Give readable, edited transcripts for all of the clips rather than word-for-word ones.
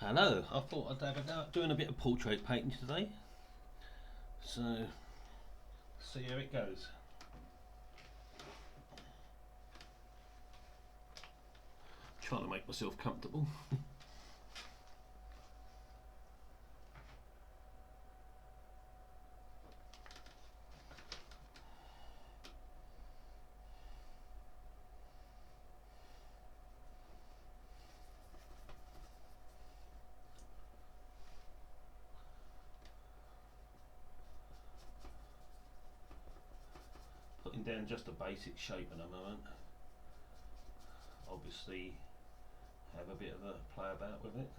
Hello, I thought I'd have a go at doing a bit of portrait painting today, so see how it goes. Trying to make myself comfortable. Putting down just a basic shape at the moment. Obviously have a bit of a play about with it.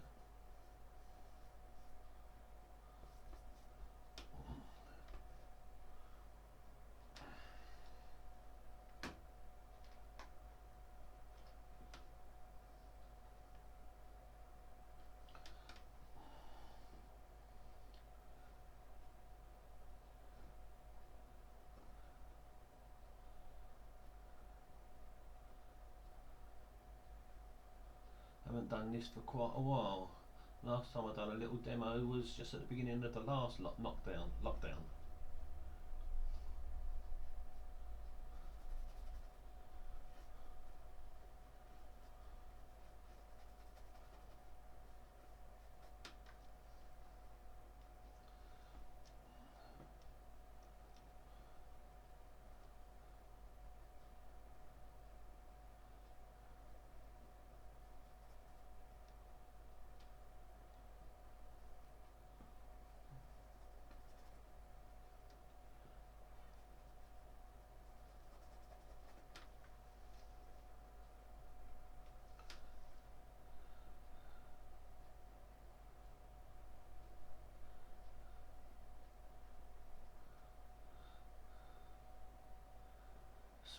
Haven't done this for quite a while. Last time I done a little demo was just at the beginning of the last lockdown.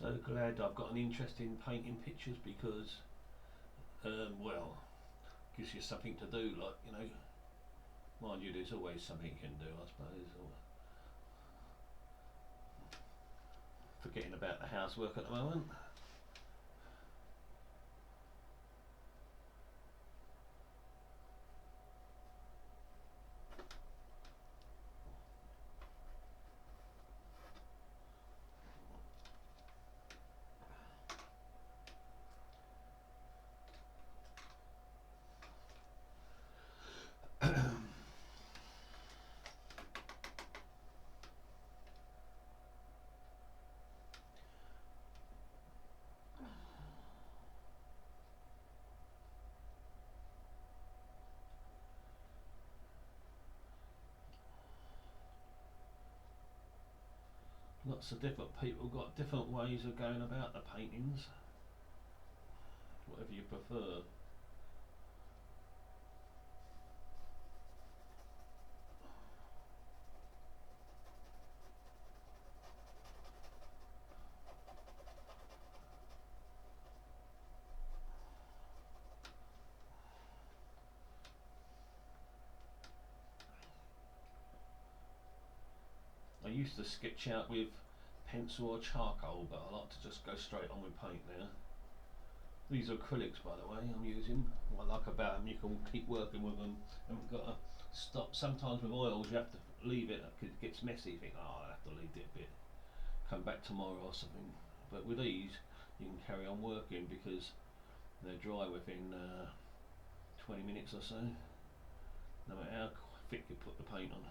So glad I've got an interest in painting pictures because, well, gives you something to do, like, you know. Mind you, there's always something you can do, I suppose. Or forgetting about the housework at the moment. Lots of different people got different ways of going about the paintings, whatever you prefer. I used to sketch out with pencil or charcoal, but I like to just go straight on with paint now. These are acrylics, by the way, I'm using. What I like about them, you can keep working with them. You haven't got to stop. Sometimes with oils you have to leave it because it gets messy. You think, oh, I'll have to leave it a bit, come back tomorrow or something. But with these you can carry on working because they're dry within 20 minutes or so, no matter how thick you put the paint on.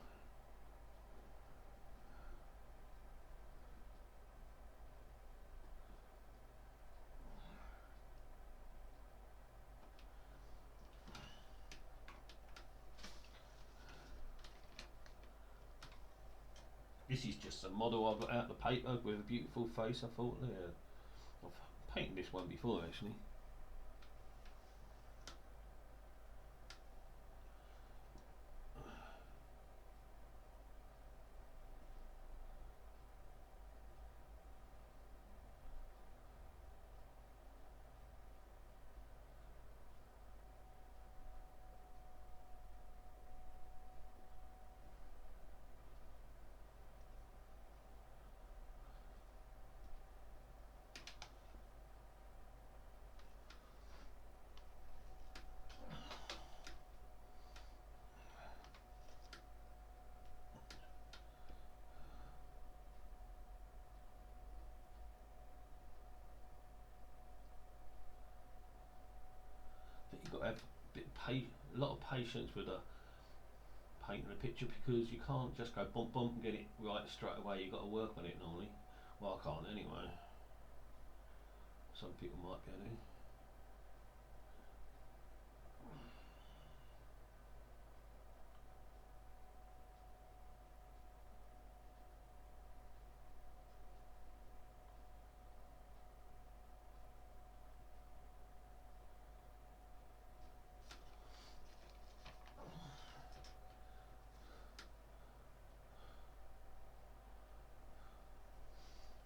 This is just a model I've got out the paper with a beautiful face. I thought, yeah, I've painted this one before actually. a lot of patience with a painting a picture, because you can't just go bump bump and get it right straight away. You've got to work on it normally. Well, I can't anyway. Some people might be able to.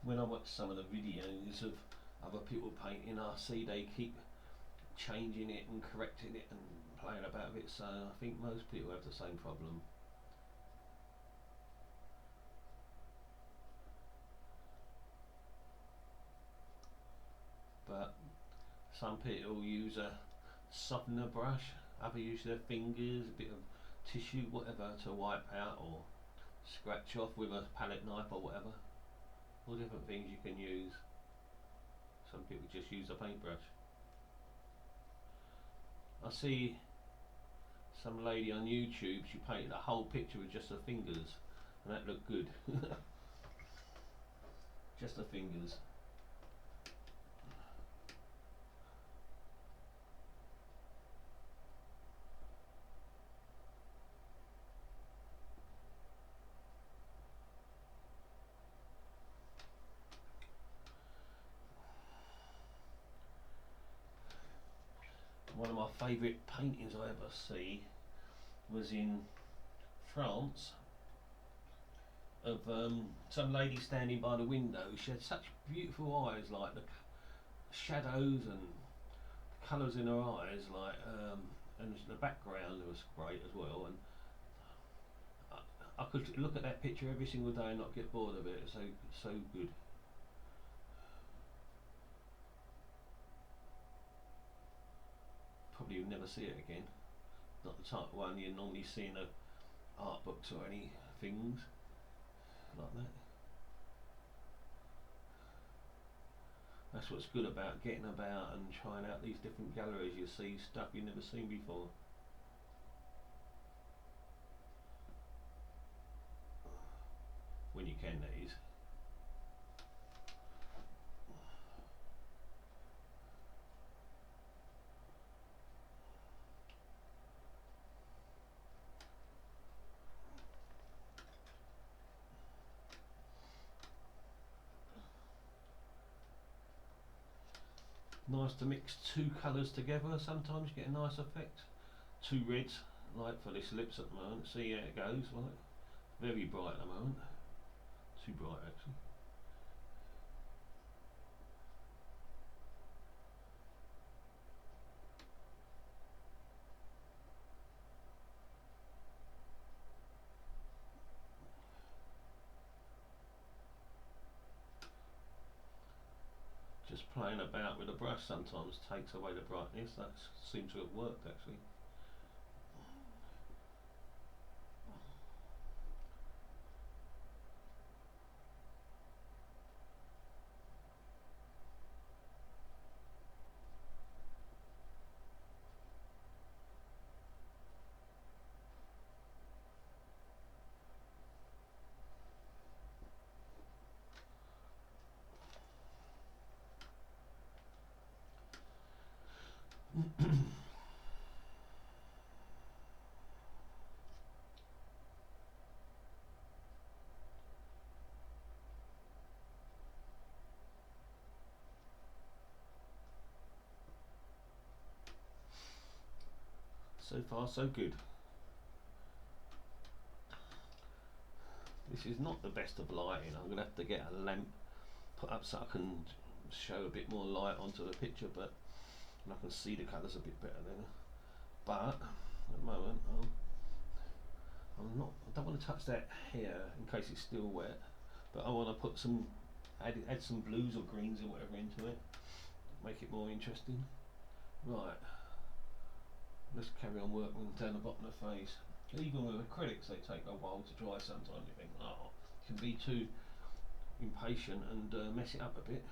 When I watch some of the videos of other people painting, I see they keep changing it and correcting it and playing about with it, so I think most people have the same problem. But some people use a softener brush, others use their fingers, a bit of tissue, whatever, to wipe out or scratch off with a palette knife or whatever. All different things you can use. Some people just use a paintbrush. I see some lady on YouTube, she painted a whole picture with just her fingers, and that looked good. Just her fingers. One of my favourite paintings I ever see was in France, of some lady standing by the window. She had such beautiful eyes, like the shadows and colours in her eyes, like and the background was great as well. And I could look at that picture every single day and not get bored of it. It's so good. Probably you'll never see it again. Not the type of one you normally see in art books or any things like that. That's what's good about getting about and trying out these different galleries. You see stuff you've never seen before. When you can, that is. Nice to mix two colours together, sometimes you get a nice effect. Two reds, like for this lips at the moment, see how it goes, right? Very bright at the moment. Too bright actually. Just playing about with a brush sometimes takes away the brightness. That seems to have worked actually. So far so good. This is not the best of lighting. I'm going to have to get a lamp put up so I can show a bit more light onto the picture, but I can see the colours a bit better then. But at the moment I don't want to touch that hair in case it's still wet, but I want to put some add some blues or greens or whatever into it, make it more interesting. Right, let's carry on working down the bottom of the face. Even with acrylics, they take a while to dry sometimes. You think, oh, you can be too impatient and mess it up a bit.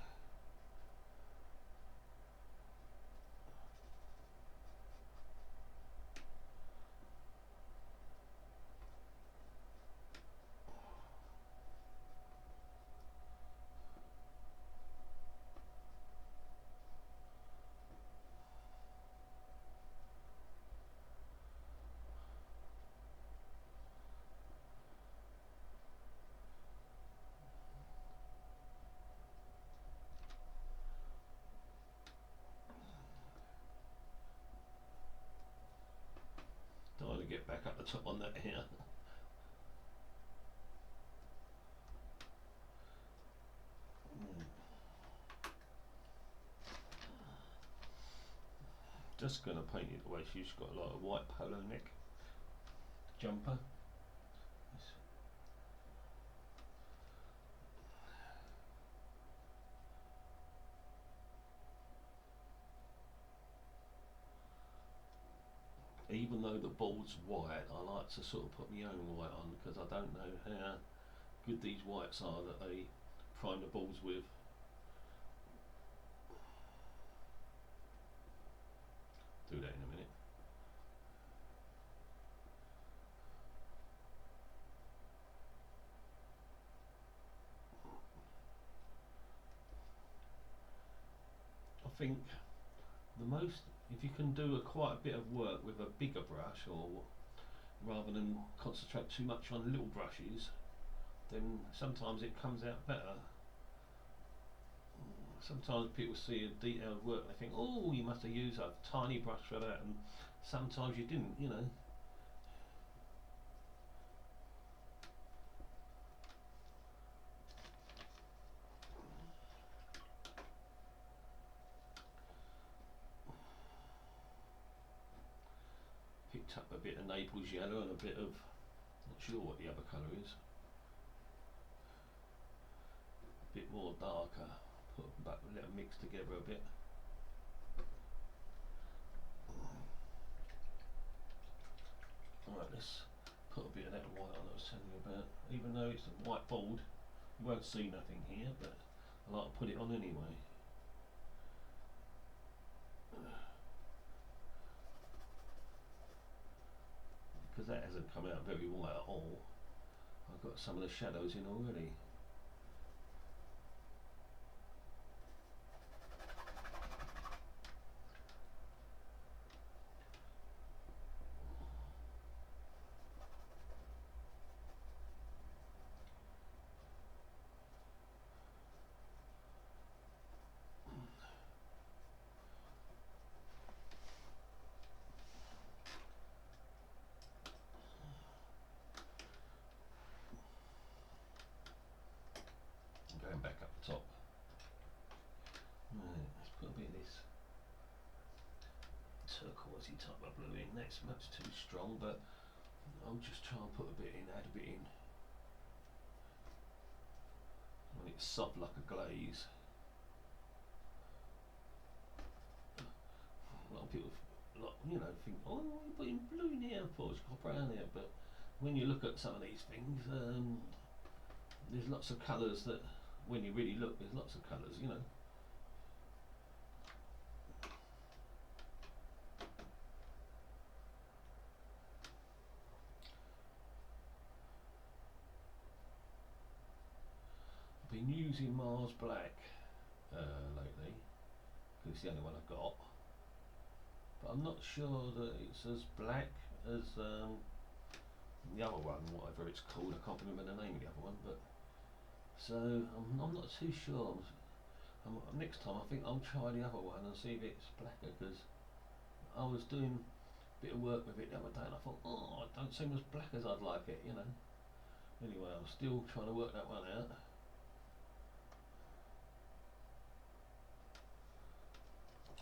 get back up the top on that here. Just going to paint it the way she's got, like a white polo neck jumper. Even though the board's white, I like to sort of put my own white on, because I don't know how good these whites are that they prime the boards with. Do that in a minute. I think the most, if you can do quite a bit of work with a bigger brush, or rather than concentrate too much on little brushes, then sometimes it comes out better. Sometimes people see a detailed work and they think, oh, you must have used a tiny brush for that, and sometimes you didn't, you know. Picked up a bit of Naples yellow and a bit of, not sure what the other colour is, a bit more darker, put them back, let them mix together a bit. Alright, let's put a bit of that white on that I was telling you about. Even though it's a white board, you won't see nothing here, but I like to put it on anyway. Because that hasn't come out very white at all. I've got some of the shadows in already. Going back up the top. Right, let's put a bit of this turquoisey type of blue in. That's much too strong, but I'll just try and put a bit in, add a bit in. When it's soft like a glaze. A lot of people, you know, think, oh, you're putting blue in here, for it's got brown here, but when you look at some of these things, there's lots of colours that, when you really look, there's lots of colours, you know. I've been using Mars Black lately, because it's the only one I've got, but I'm not sure that it's as black as the other one, whatever it's called. I can't remember the name of the other one, but so I'm not too sure. Next time I think I'll try the other one and see if it's blacker, because I was doing a bit of work with it the other day and I thought, oh, it don't seem as black as I'd like it, you know. Anyway, I'm still trying to work that one out.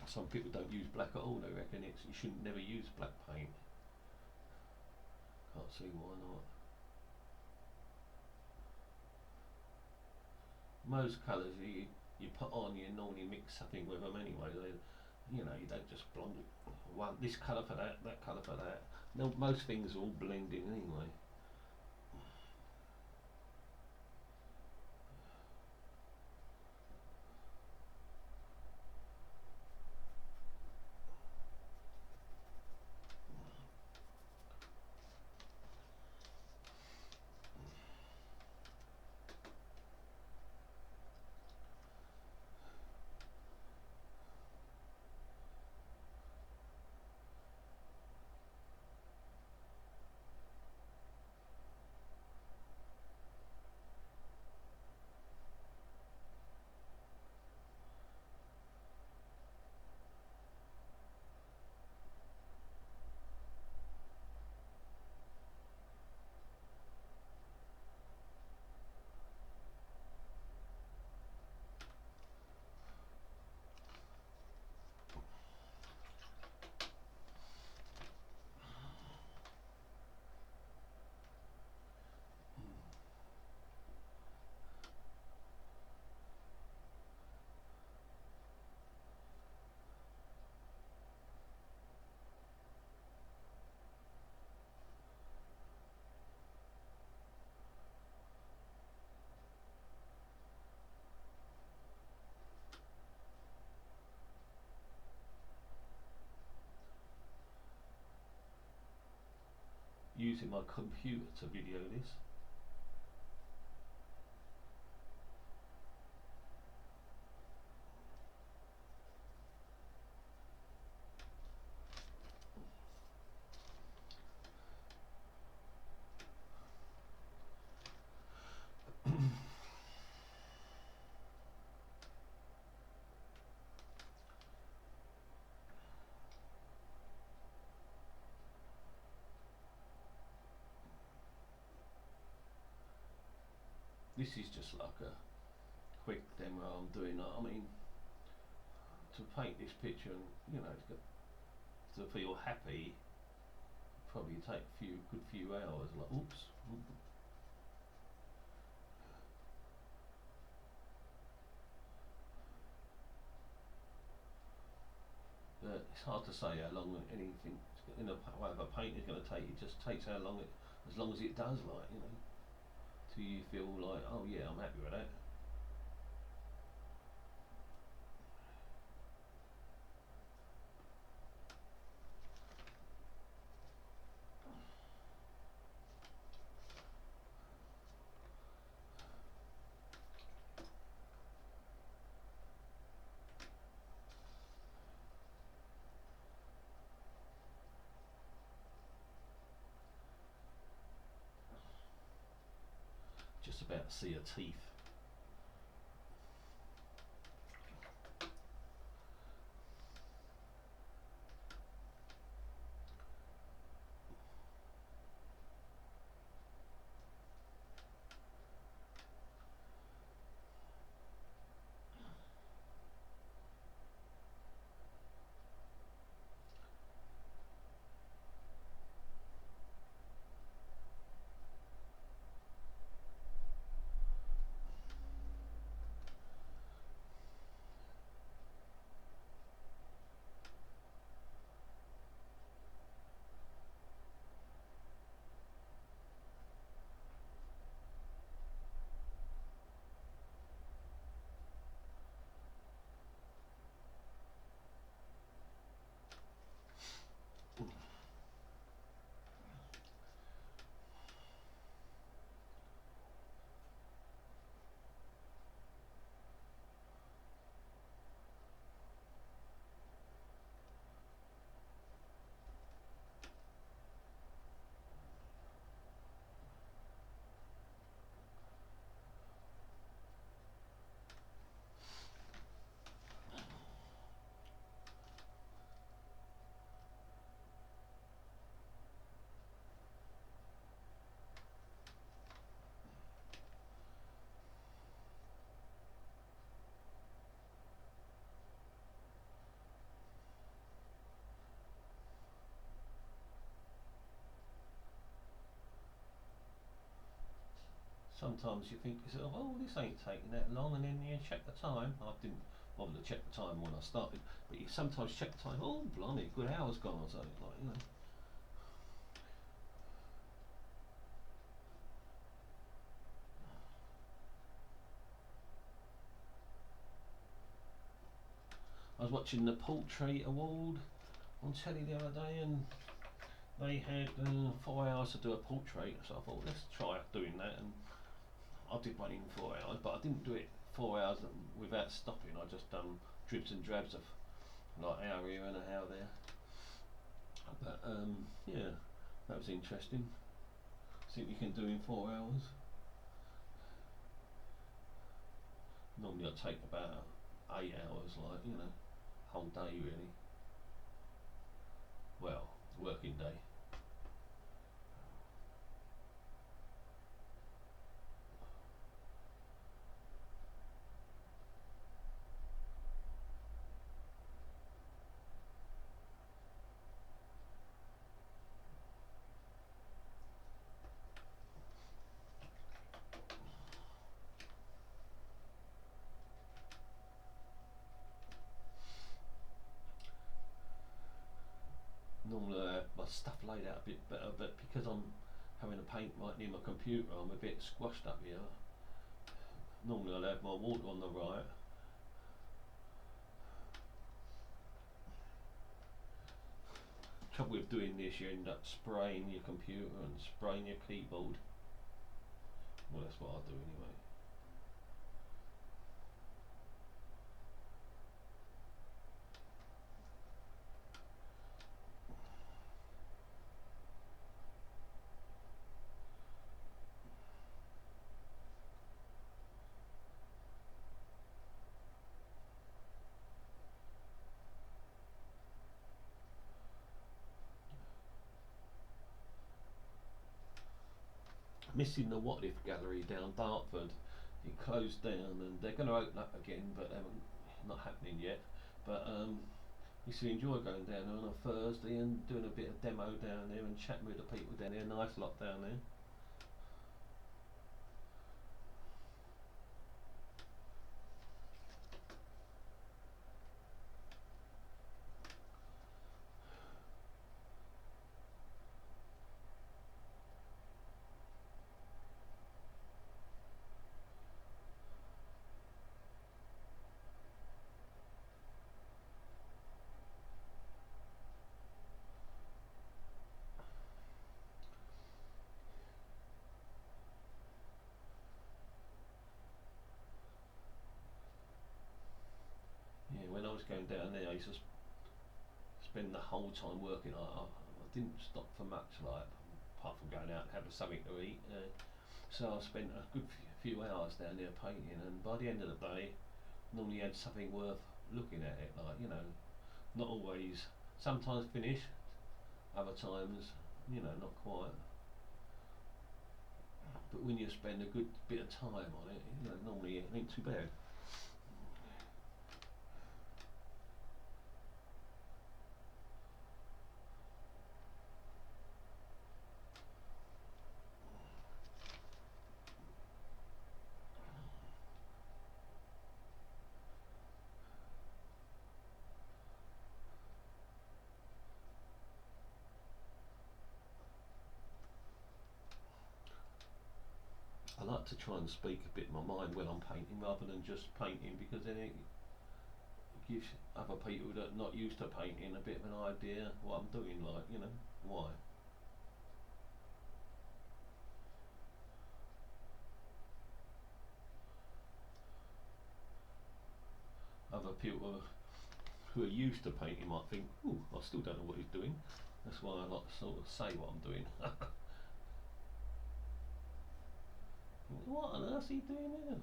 Some people don't use black at all. They reckon you shouldn't never use black paint. Can't see why not. Most colours you put on, you normally mix something with them anyway. You know, you don't just blend this colour for that, that colour for that. No, most things are all blending anyway. using my computer to video this. This is just like a quick demo I'm doing. I mean, to paint this picture and, you know, to feel happy, probably take a good few hours. Like, oops. But it's hard to say how long anything in a way of a paint is going to take. It just takes how long as long as it does, like, you know, till you feel like, oh yeah, I'm happy with that. Just about to see her teeth. Sometimes you think to yourself, oh, this ain't taking that long, and then you check the time. I didn't bother to check the time when I started, but you sometimes check the time. Oh, blimey, a good hour's gone or something, like, you know. I was watching the Portrait Award on telly the other day, and they had 4 hours to do a portrait, so I thought, let's try doing that, and I did one in 4 hours, but I didn't do it 4 hours without stopping. I just done dribs and drabs of like hour here and an hour there. But yeah, that was interesting. See what you can do in 4 hours. Normally I take about 8 hours, like, you know, whole day really. Well, working day. Normally I have my stuff laid out a bit better, but because I'm having a paint right near my computer, I'm a bit squashed up here. Normally I'll have my water on the right, Trouble with doing this, you end up spraying your computer and spraying your keyboard. Well, that's what I do anyway. Missing the What If gallery down Dartford. It closed down and they're going to open up again, but they haven't, not happening yet. But used to enjoy going down there on a Thursday and doing a bit of demo down there and chatting with the people down there. Nice lot down there. Yeah, when I was going down there, I used to spend the whole time working. I didn't stop for much, like apart from going out and having something to eat. So I spent a good few hours down there painting, and by the end of the day, normally had something worth looking at it. Like, you know, not always. Sometimes finished, other times, you know, not quite. But when you spend a good bit of time on it, you know, normally it ain't too bad. I like to try and speak a bit my mind when I'm painting rather than just painting, because then it gives other people that are not used to painting a bit of an idea what I'm doing, like, you know, why. Other people who are used to painting might think, ooh, I still don't know what he's doing. That's why I like to sort of say what I'm doing. What on earth are you doing now?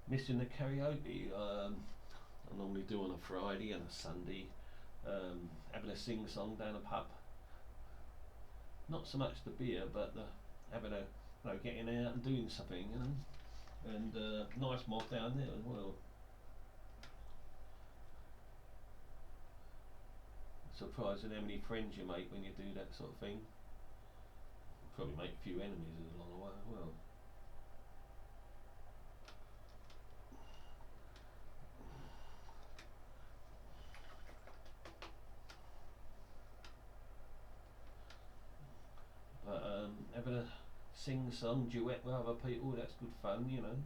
Missing the karaoke. I normally do on a Friday and a Sunday. Having a sing song down a pub. Not so much the beer, but the having a, you know, getting out and doing something, you know. And nice mob down there as well. Surprising how many friends you make when you do that sort of thing. Probably make a few enemies along the way as well. But having a sing-song duet with other people, that's good fun, you know.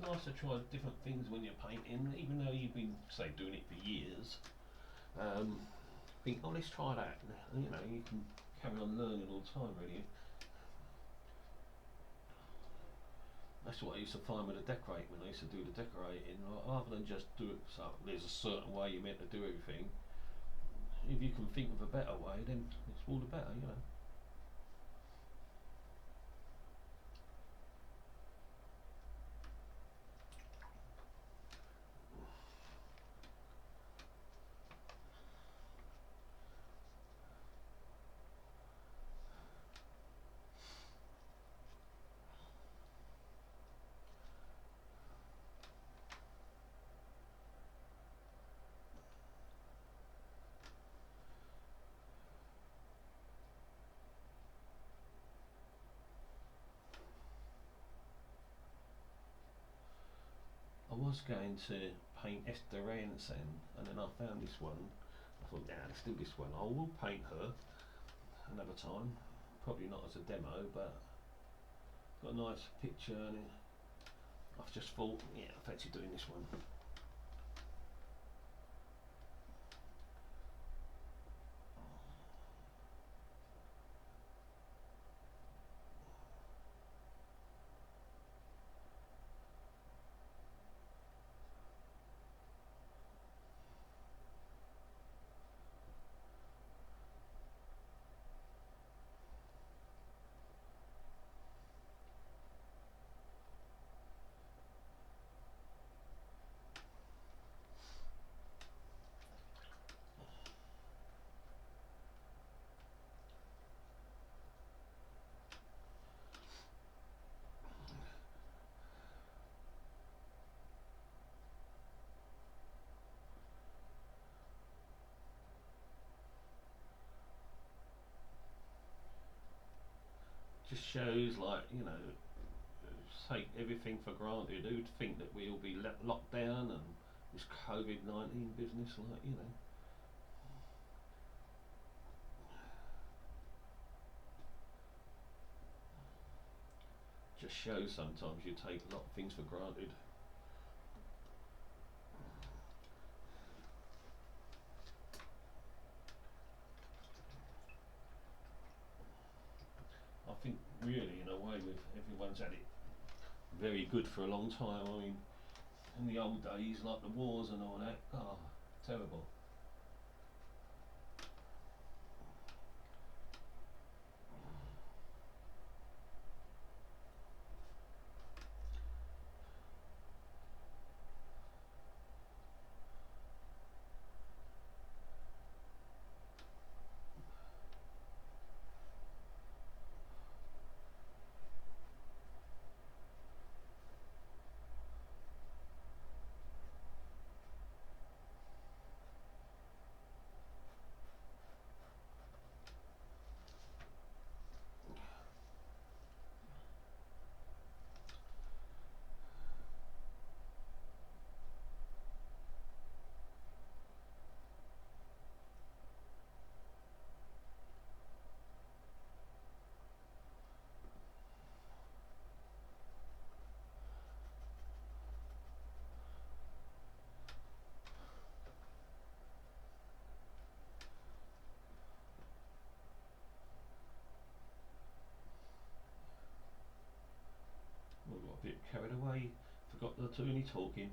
Nice to try different things when you're painting, even though you've been, say, doing it for years. Think, oh, let's try that. You know, you can carry on learning all the time, really. That's what I used to find with the decorating when I used to do the decorating. Rather than just do it, so there's a certain way you're meant to do everything. If you can think of a better way, then it's all the better, you know. was going to paint Esther Ranson, and then I found this one. I thought, yeah, let's do this one. I will paint her another time. Probably not as a demo, but got a nice picture, and I've just thought, yeah, I fancy doing this one. Just shows, like, you know, take everything for granted. Who'd think that we'll be locked down and this COVID-19 business, like, you know. Just shows sometimes you take a lot of things for granted. I think really, in a way, with everyone's had it very good for a long time. I mean, in the old days, like the wars and all that, oh, terrible. We got a bit carried away, forgot to do any talking.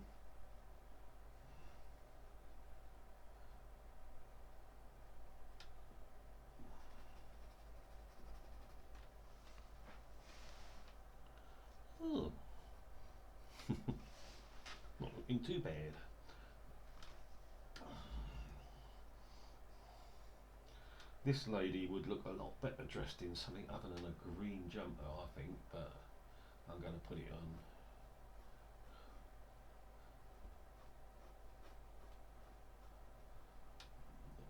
Oh, not looking too bad. This lady would look a lot better dressed in something other than a green jumper, I think, but I'm going to put it on.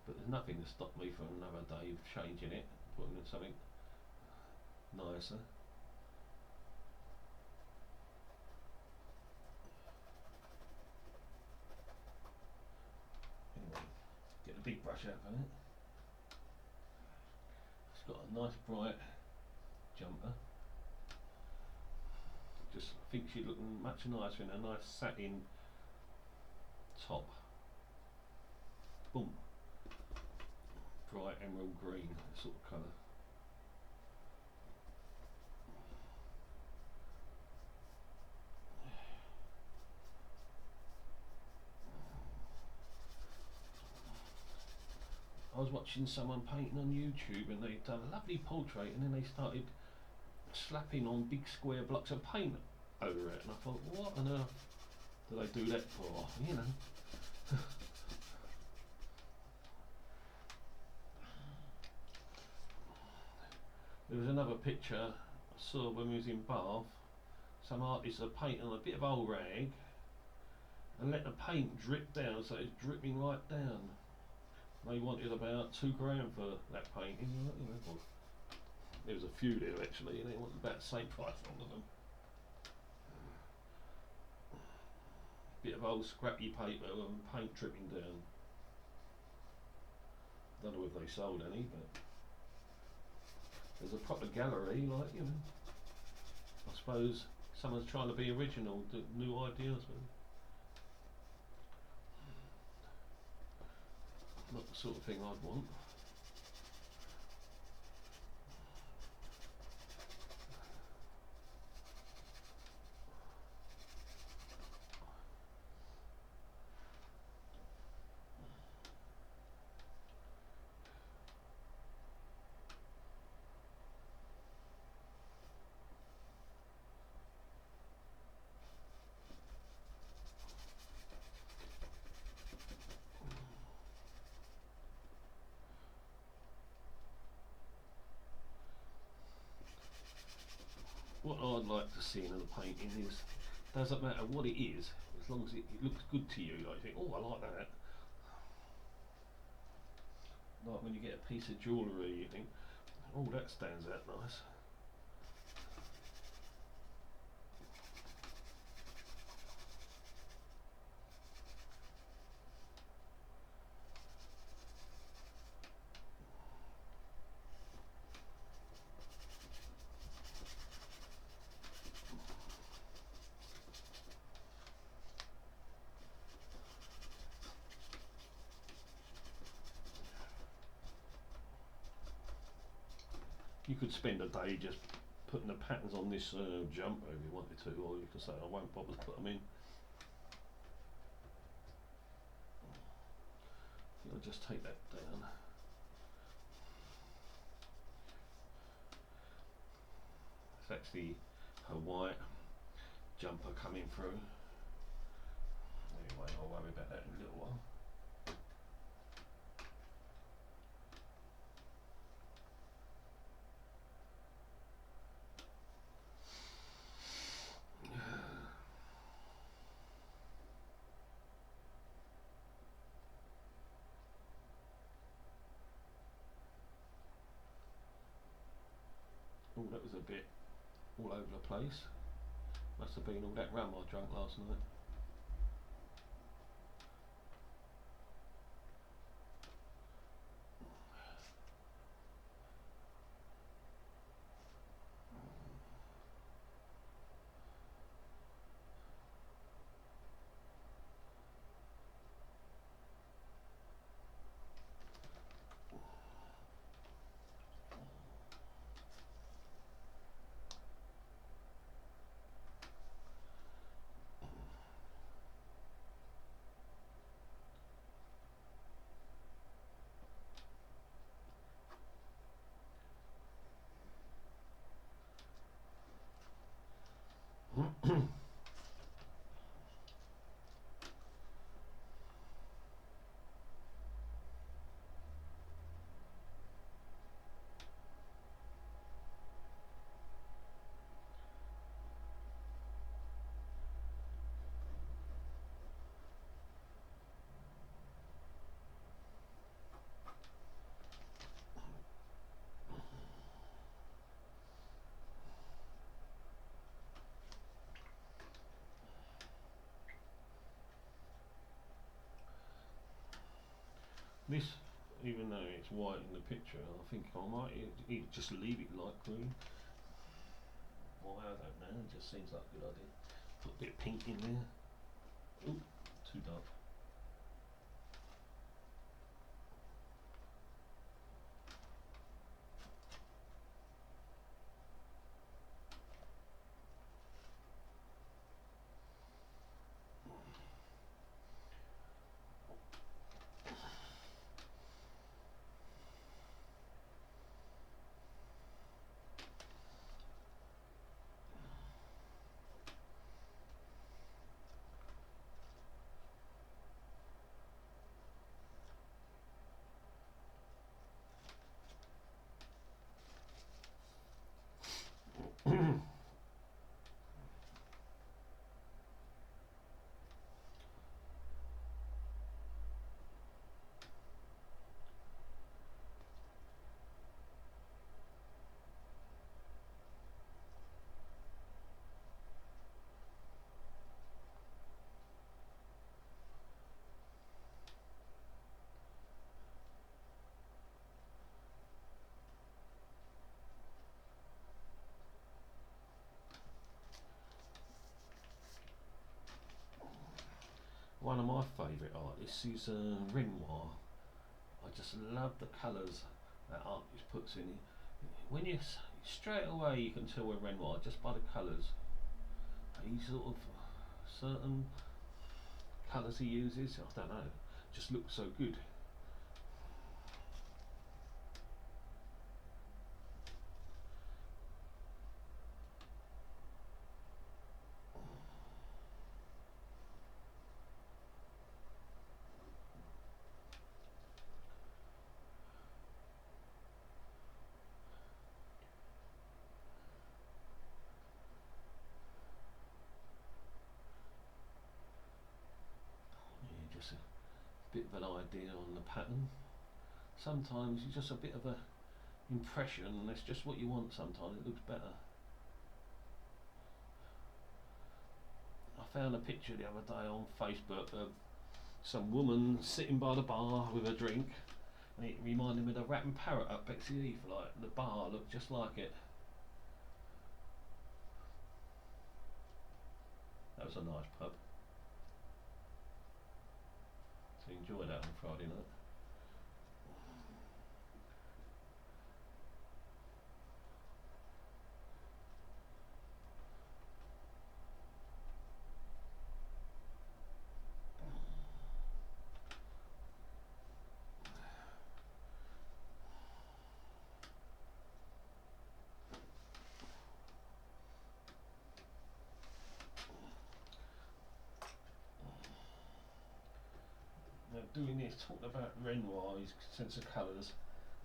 But there's nothing to stop me from another day of changing it, putting in something nicer. Anyway, get the big brush out for it. It's got a nice bright jumper. Just think she'd look much nicer in a nice satin top. Boom. Bright emerald green sort of colour. I was watching someone painting on YouTube, and they'd done a lovely portrait, and then they started slapping on big square blocks of paint over it, and I thought, what on earth do they do that for, you know? There was another picture I saw when we was in Bath. Some artists are painting on a bit of old rag and let the paint drip down, so it's dripping right down. They wanted about £2 grand for that painting. You know, well, there was a few there actually, and they wanted about the same price for all of them. bit of old scrappy paper and paint dripping down. Don't know if they sold any, but there's a proper gallery, like, you know. I suppose someone's trying to be original, new ideas, but not the sort of thing I'd want. What I'd like to see in a painting is, doesn't matter what it is, as long as it looks good to you, like you think, oh, I like that. Like when you get a piece of jewellery, you think, oh, that stands out nice. You could spend a day just putting the patterns on this jumper if you wanted to, or you could say, I won't bother to put them in. I'll just take that down. It's actually her white jumper coming through. Anyway, I'll worry about that in a little while. Oh, that was a bit all over the place. Must have been all that rum I drank last night. This, even though it's white in the picture, I think I might just leave it light green. Why, I don't know, it just seems like a good idea. Put a bit of pink in there. Ooh, too dark. One of my favourite artists is Renoir. I just love the colours that artist puts in. When you straight away you can tell we're Renoir just by the colours. He sort of certain colours he uses, I don't know, just look so good. Yeah, just a bit of an idea on the pattern. Sometimes it's just a bit of a impression and that's just what you want. Sometimes it looks better. I found a picture the other day on Facebook of some woman sitting by the bar with a drink, and it reminded me of the Rat and Parrot up Bexley Heath. Like the bar looked just like it. That was a nice pub. So enjoy that on Friday night. Now doing this, talking about Renoir, his sense of colours.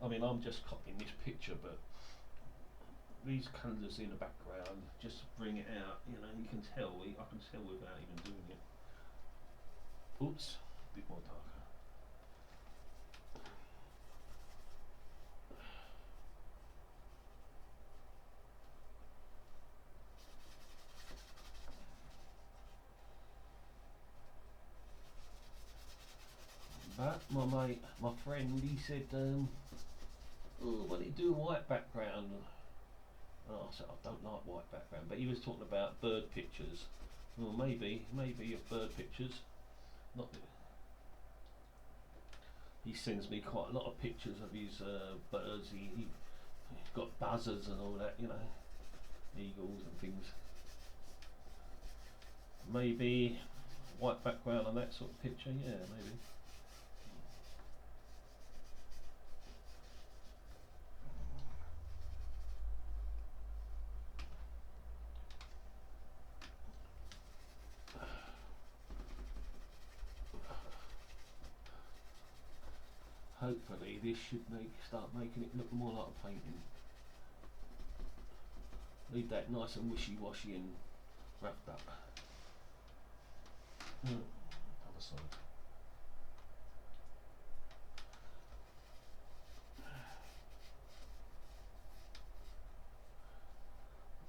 I mean, I'm just copying this picture, but these colours in the background just bring it out. You know, you can tell. I can tell without even doing it. Oops, a bit more darker. But my mate, my friend, he said, oh, why don't you do a white background? Oh, I said, I don't like white background, but he was talking about bird pictures. Well, maybe of bird pictures. Not that he sends me quite a lot of pictures of his birds. He's got buzzards and all that, you know, eagles and things. Maybe white background on that sort of picture, yeah, maybe. Hopefully this should start making it look more like a painting. Leave that nice and wishy-washy and wrapped up. Other side.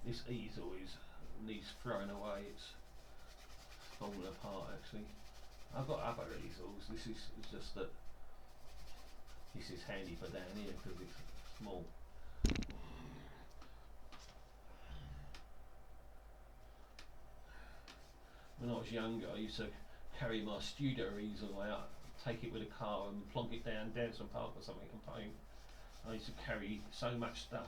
This easel needs throwing away. It's falling apart actually. I've got other easels. This is just that. This is handy for down here because it's small. When I was younger, I used to carry my studio easel out, take it with a car and plonk it down Danson Park or something and paint. I used to carry so much stuff.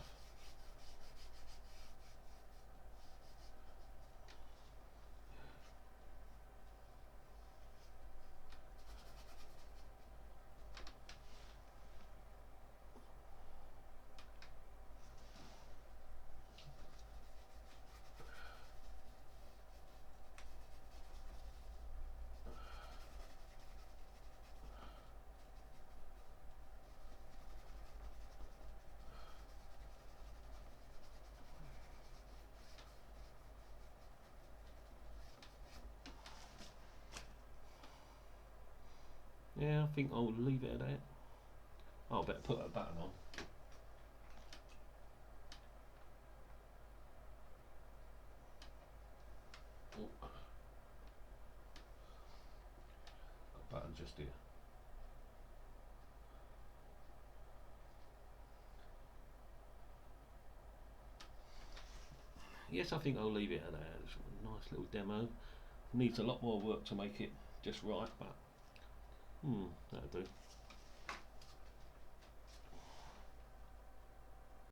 Yeah, I think I'll leave it at that. Oh, I better put a button on. Oh. Got a button just here. Yes, I think I'll leave it at that. It's a nice little demo. Needs a lot more work to make it just right, but that'll do.